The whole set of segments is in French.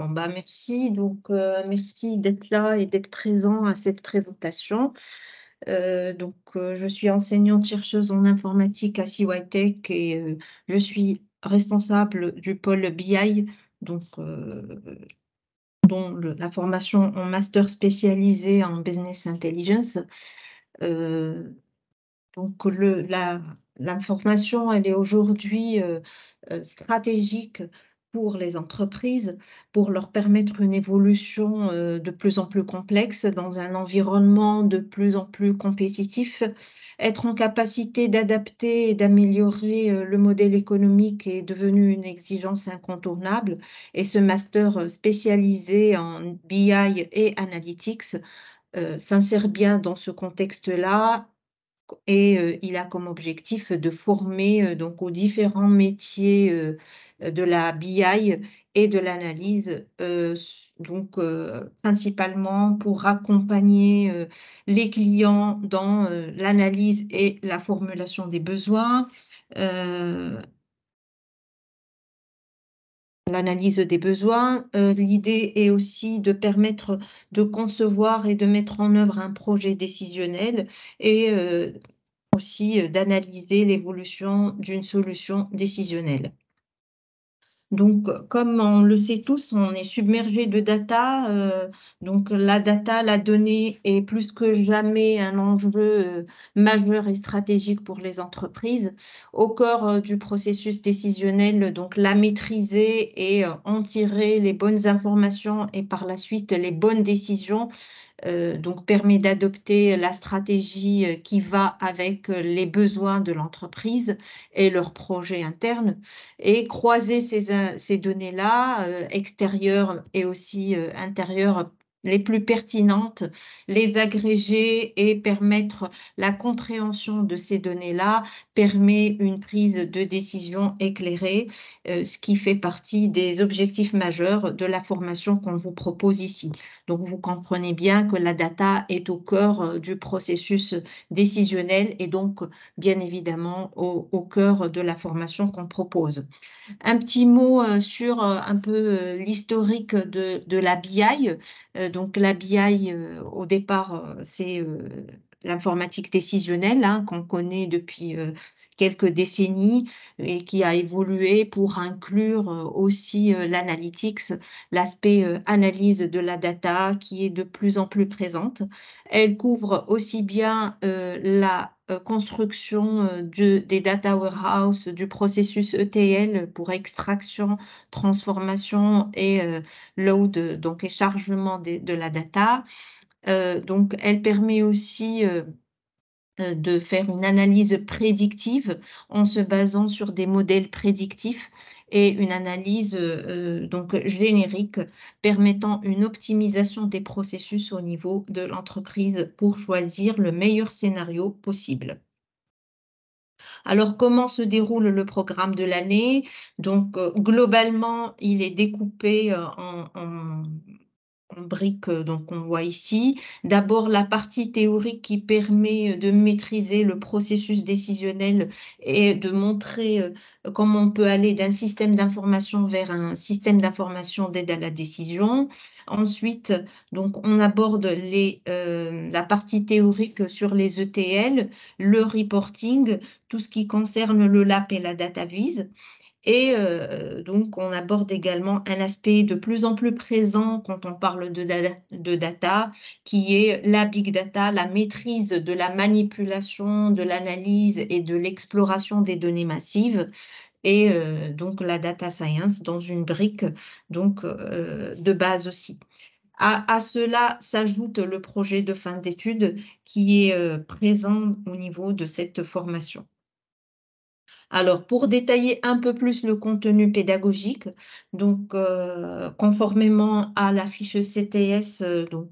Bon, bah, merci. Merci d'être là et d'être présent à cette présentation. Je suis enseignante-chercheuse en informatique à CYTech et je suis responsable du pôle BI, donc, la formation en master spécialisé en business intelligence. Euh, L'information, elle est aujourd'hui stratégique pour les entreprises, pour leur permettre une évolution de plus en plus complexe dans un environnement de plus en plus compétitif. Être en capacité d'adapter et d'améliorer le modèle économique est devenu une exigence incontournable et ce master spécialisé en BI et Analytics s'insère bien dans ce contexte-là et il a comme objectif de former, donc aux différents métiers, de la BI et de l'analyse, principalement pour accompagner, les clients dans, l'analyse et la formulation des besoins, heu, l'idée est aussi de permettre de concevoir et de mettre en œuvre un projet décisionnel et aussi d'analyser l'évolution d'une solution décisionnelle. Donc, comme on le sait tous, on est submergé de data. Donc, la data, la donnée est plus que jamais un enjeu majeur et stratégique pour les entreprises. Au cœur du processus décisionnel, donc la maîtriser et en tirer les bonnes informations et par la suite les bonnes décisions donc permet d'adopter la stratégie qui va avec les besoins de l'entreprise et leurs projets internes et croiser ces données-là, extérieures et aussi intérieures, les plus pertinentes, les agréger et permettre la compréhension de ces données-là permet une prise de décision éclairée, ce qui fait partie des objectifs majeurs de la formation qu'on vous propose ici. Donc, vous comprenez bien que la data est au cœur du processus décisionnel et donc, bien évidemment, au cœur de la formation qu'on propose. Un petit mot sur un peu l'historique de la BI. Donc, la BI, au départ, c'est l'informatique décisionnelle hein, qu'on connaît depuis quelques décennies et qui a évolué pour inclure aussi l'analytics, l'aspect analyse de la data qui est de plus en plus présente. Elle couvre aussi bien la construction des data warehouse, du processus ETL pour extraction, transformation et load, donc et chargement de la data. Donc, elle permet aussi de faire une analyse prédictive en se basant sur des modèles prédictifs et une analyse donc générique permettant une optimisation des processus au niveau de l'entreprise pour choisir le meilleur scénario possible. Alors, comment se déroule le programme de l'année? Donc, globalement, il est découpé en briques, donc on voit ici. D'abord, la partie théorique qui permet de maîtriser le processus décisionnel et de montrer comment on peut aller d'un système d'information vers un système d'information d'aide à la décision. Ensuite, donc, on aborde la partie théorique sur les ETL, le reporting, tout ce qui concerne le lab et la data vise. Et donc, on aborde également un aspect de plus en plus présent quand on parle de data, qui est la big data, la maîtrise de la manipulation, de l'analyse et de l'exploration des données massives et donc la data science dans une brique donc de base aussi. À cela s'ajoute le projet de fin d'études qui est présent au niveau de cette formation. Alors, pour détailler un peu plus le contenu pédagogique, donc conformément à la fiche CTS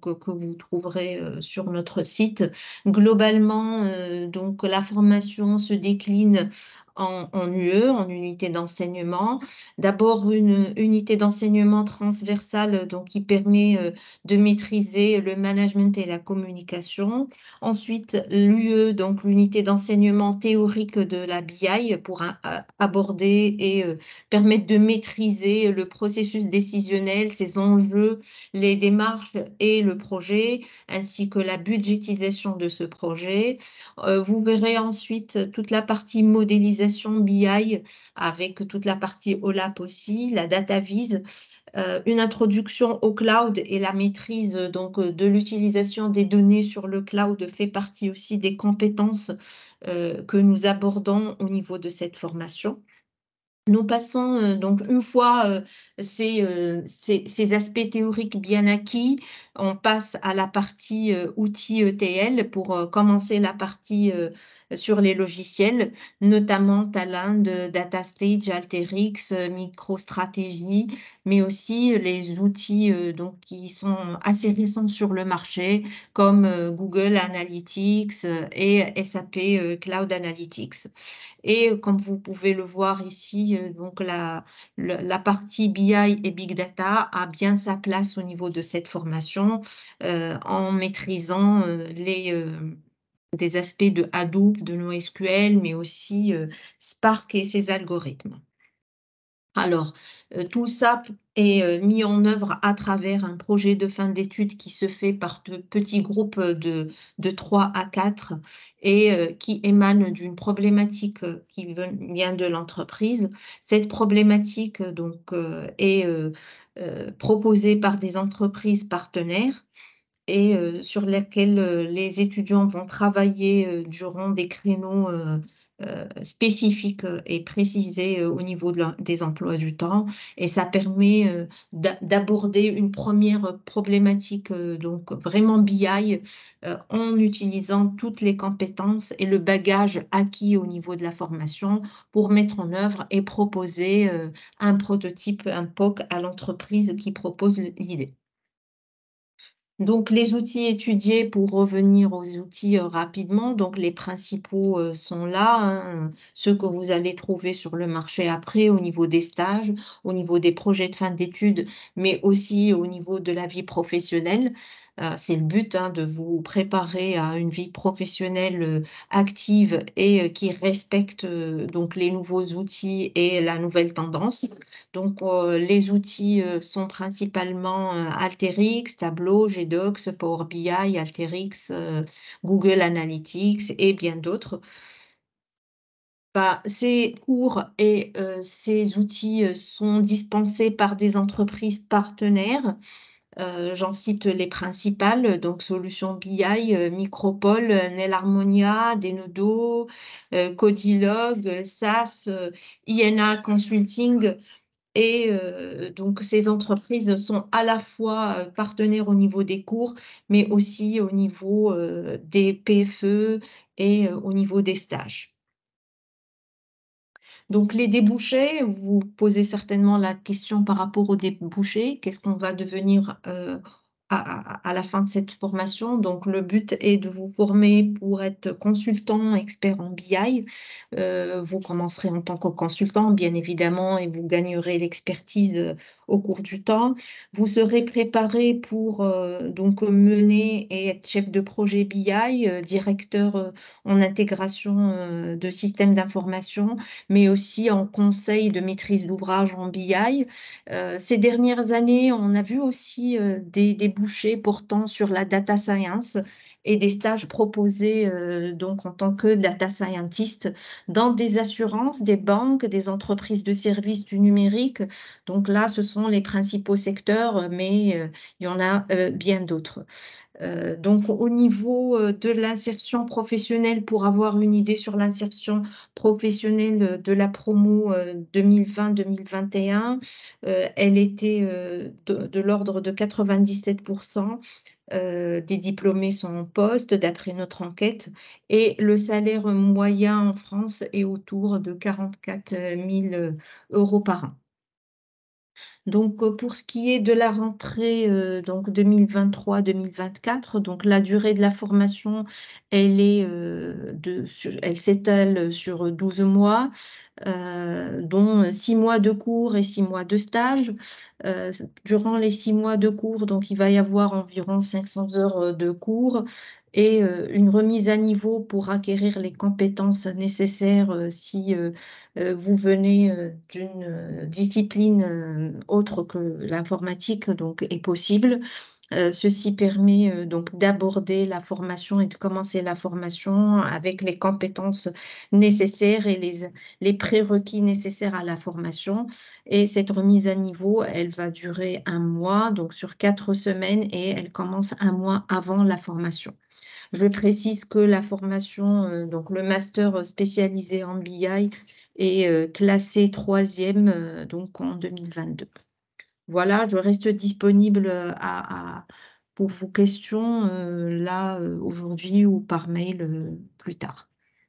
que vous trouverez sur notre site, globalement, donc la formation se décline en UE, en unité d'enseignement. D'abord une unité d'enseignement transversale, donc qui permet, de maîtriser le management et la communication. Ensuite, l'UE, donc l'unité d'enseignement théorique de la BI pour aborder et permettre de maîtriser le processus décisionnel, ses enjeux, les démarches et le projet, ainsi que la budgétisation de ce projet. Vous verrez ensuite toute la partie modélisation BI avec toute la partie OLAP aussi, la data vise, une introduction au cloud et la maîtrise donc de l'utilisation des données sur le cloud fait partie aussi des compétences que nous abordons au niveau de cette formation. Nous passons donc une fois ces aspects théoriques bien acquis, on passe à la partie outils ETL pour commencer la partie sur les logiciels, notamment Talend, DataStage, Alteryx, MicroStrategy, mais aussi les outils donc, qui sont assez récents sur le marché, comme Google Analytics et SAP Cloud Analytics. Et comme vous pouvez le voir ici, donc la partie BI et big data a bien sa place au niveau de cette formation, en maîtrisant, des aspects de Hadoop, de NoSQL, mais aussi, Spark et ses algorithmes. Alors, tout ça est, mis en œuvre à travers un projet de fin d'études qui se fait par de petits groupes, de 3 à 4 et qui émane d'une problématique, qui vient de l'entreprise. Cette problématique, donc, est, proposée par des entreprises partenaires et sur lesquels, les étudiants vont travailler, durant des créneaux, spécifiques, et précisés, au niveau des emplois du temps et ça permet, d'aborder une première problématique, donc vraiment BI, en utilisant toutes les compétences et le bagage acquis au niveau de la formation pour mettre en œuvre et proposer, un prototype, un POC à l'entreprise qui propose l'idée. Donc les outils étudiés pour revenir aux outils, rapidement, donc les principaux, sont là, hein, ceux que vous allez trouver sur le marché après au niveau des stages, au niveau des projets de fin d'études, mais aussi au niveau de la vie professionnelle. C'est le but, hein, de vous préparer à une vie professionnelle, active et qui respecte, donc les nouveaux outils et la nouvelle tendance. Donc, les outils, sont principalement, Alteryx, Tableau, GDocs, Power BI, Alteryx, Google Analytics et bien d'autres. Bah, ces cours et ces outils, sont dispensés par des entreprises partenaires. J'en cite les principales, donc Solutions BI, Micropole, Nelharmonia, Denodo, Codilog, SAS, INA Consulting. Et donc ces entreprises sont à la fois, partenaires au niveau des cours, mais aussi au niveau, des PFE et au niveau des stages. Donc les débouchés, vous posez certainement la question par rapport aux débouchés. Qu'est-ce qu'on va devenir, à la fin de cette formation? Donc le but est de vous former pour être consultant expert en BI. Vous commencerez en tant que consultant, bien évidemment, et vous gagnerez l'expertise, au cours du temps. Vous serez préparé pour, donc mener et être chef de projet BI, directeur, en intégration, de systèmes d'information, mais aussi en conseil de maîtrise d'ouvrage en BI. Ces dernières années, on a vu aussi, des débouchés portant sur la data science et des stages proposés, donc en tant que data scientist dans des assurances, des banques, des entreprises de services du numérique. Donc là, ce sont les principaux secteurs, mais il y en a, bien d'autres. Donc au niveau, de l'insertion professionnelle, pour avoir une idée sur l'insertion professionnelle, de la promo, 2020-2021, elle était, de l'ordre de 97. Des diplômés sont en poste d'après notre enquête et le salaire moyen en France est autour de 44 000 € par an. Donc, pour ce qui est de la rentrée donc 2023-2024, donc la durée de la formation, elle s'étale sur 12 mois, dont 6 mois de cours et 6 mois de stage. Durant les 6 mois de cours, donc il va y avoir environ 500 heures de cours et une remise à niveau pour acquérir les compétences nécessaires si vous venez d'une discipline autre que l'informatique, donc est possible. Ceci permet donc d'aborder la formation et de commencer la formation avec les compétences nécessaires et les prérequis nécessaires à la formation. Et cette remise à niveau, elle va durer un mois, donc sur 4 semaines, et elle commence un mois avant la formation. Je précise que la formation, donc le master spécialisé en BI, est classé troisième donc en 2022. Voilà, je reste disponible pour vos questions là aujourd'hui ou par mail plus tard.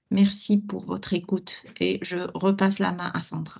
Merci pour votre écoute et je repasse la main à Sandra.